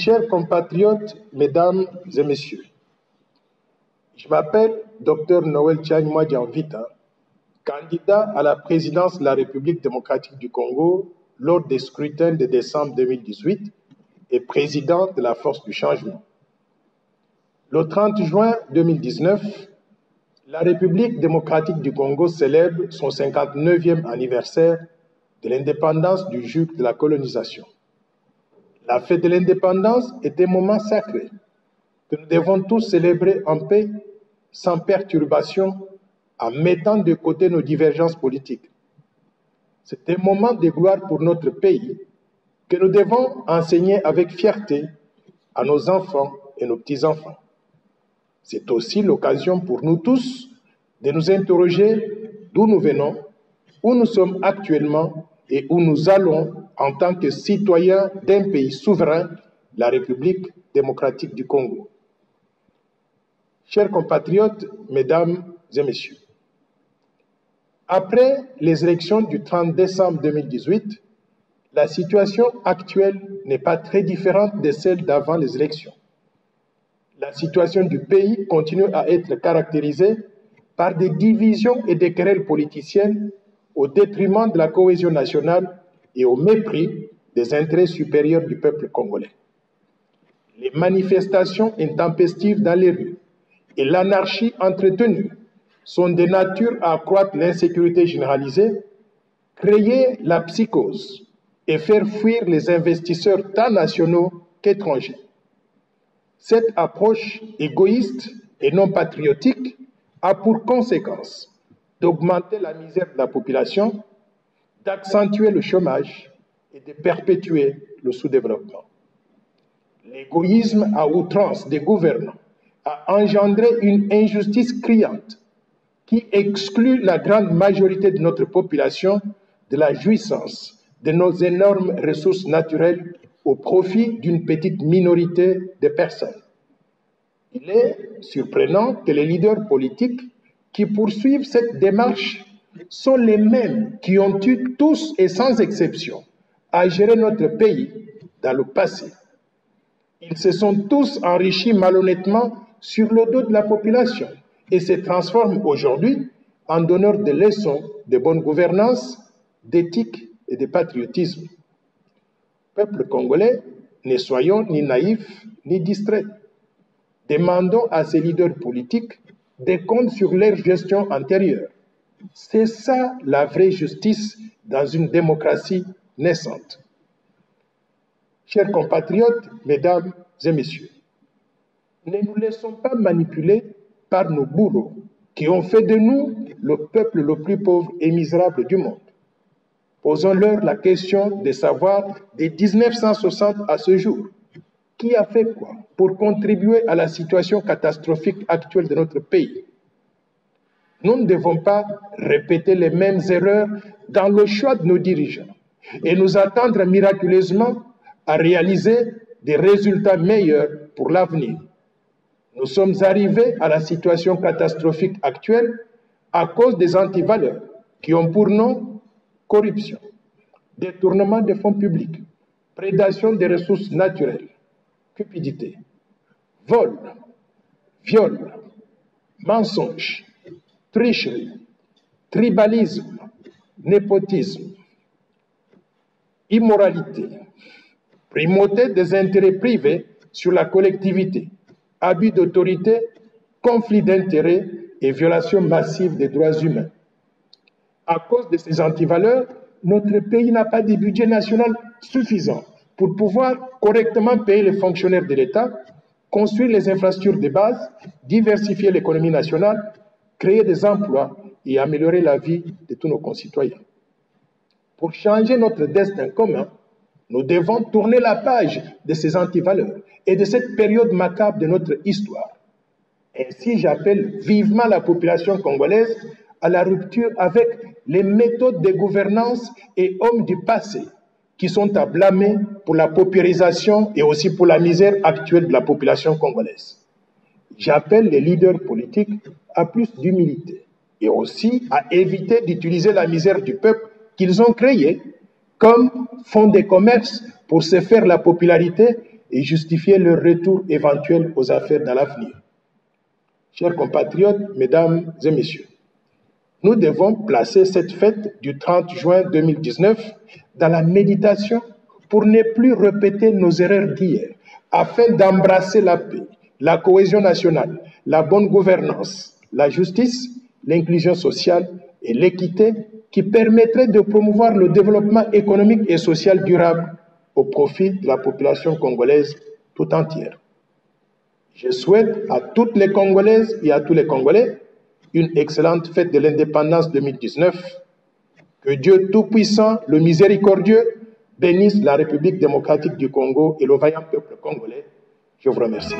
chers compatriotes, mesdames et messieurs, je m'appelle Dr Noël Tchagnouma Dianvita, candidat à la présidence de la République démocratique du Congo lors des scrutins de décembre 2018 et président de la Force du Changement. Le 30 juin 2019, la République démocratique du Congo célèbre son 59e anniversaire de l'indépendance du joug de la colonisation. La fête de l'indépendance est un moment sacré que nous devons tous célébrer en paix, sans perturbation, en mettant de côté nos divergences politiques. C'est un moment de gloire pour notre pays que nous devons enseigner avec fierté à nos enfants et nos petits-enfants. C'est aussi l'occasion pour nous tous de nous interroger d'où nous venons, où nous sommes actuellement et où nous allons en tant que citoyens d'un pays souverain, la République démocratique du Congo. Chers compatriotes, mesdames et messieurs, après les élections du 30 décembre 2018, la situation actuelle n'est pas très différente de celle d'avant les élections. La situation du pays continue à être caractérisée par des divisions et des querelles politiciennes au détriment de la cohésion nationale et au mépris des intérêts supérieurs du peuple congolais. Les manifestations intempestives dans les rues et l'anarchie entretenue sont de nature à accroître l'insécurité généralisée, créer la psychose et faire fuir les investisseurs tant nationaux qu'étrangers. Cette approche égoïste et non patriotique a pour conséquence d'augmenter la misère de la population, d'accentuer le chômage et de perpétuer le sous-développement. L'égoïsme à outrance des gouvernants a engendré une injustice criante qui exclut la grande majorité de notre population de la jouissance de nos énormes ressources naturelles au profit d'une petite minorité de personnes. Il est surprenant que les leaders politiques qui poursuivent cette démarche sont les mêmes qui ont eu tous et sans exception à gérer notre pays dans le passé. Ils se sont tous enrichis malhonnêtement sur le dos de la population et se transforment aujourd'hui en donneurs de leçons de bonne gouvernance, d'éthique et de patriotisme. Peuple congolais, ne soyons ni naïfs ni distraits. Demandons à ces leaders politiques des comptes sur leur gestion antérieure. C'est ça la vraie justice dans une démocratie naissante. Chers compatriotes, mesdames et messieurs, ne nous laissons pas manipuler par nos bourreaux qui ont fait de nous le peuple le plus pauvre et misérable du monde. Posons-leur la question de savoir, de 1960 à ce jour, qui a fait quoi pour contribuer à la situation catastrophique actuelle de notre pays? Nous ne devons pas répéter les mêmes erreurs dans le choix de nos dirigeants et nous attendre miraculeusement à réaliser des résultats meilleurs pour l'avenir. Nous sommes arrivés à la situation catastrophique actuelle à cause des antivaleurs qui ont pour nom corruption, détournement des fonds publics, prédation des ressources naturelles, cupidité, vol, viol, mensonge, tricherie, tribalisme, népotisme, immoralité, primauté des intérêts privés sur la collectivité, abus d'autorité, conflit d'intérêts et violation massive des droits humains. À cause de ces antivaleurs, notre pays n'a pas de budget national suffisant pour pouvoir correctement payer les fonctionnaires de l'État, construire les infrastructures de base, diversifier l'économie nationale, créer des emplois et améliorer la vie de tous nos concitoyens. Pour changer notre destin commun, nous devons tourner la page de ces antivaleurs et de cette période macabre de notre histoire. Ainsi, j'appelle vivement la population congolaise à la rupture avec les méthodes de gouvernance et hommes du passé qui sont à blâmer pour la paupérisation et aussi pour la misère actuelle de la population congolaise. J'appelle les leaders politiques à plus d'humilité et aussi à éviter d'utiliser la misère du peuple qu'ils ont créée comme fonds de commerce pour se faire la popularité et justifier leur retour éventuel aux affaires dans l'avenir. Chers compatriotes, mesdames et messieurs, nous devons placer cette fête du 30 juin 2019 dans la méditation pour ne plus répéter nos erreurs d'hier, afin d'embrasser la paix, la cohésion nationale, la bonne gouvernance, la justice, l'inclusion sociale et l'équité qui permettraient de promouvoir le développement économique et social durable au profit de la population congolaise tout entière. Je souhaite à toutes les Congolaises et à tous les Congolais une excellente fête de l'indépendance 2019. Que Dieu Tout-Puissant, le Miséricordieux, bénisse la République démocratique du Congo et le vaillant peuple congolais. Je vous remercie.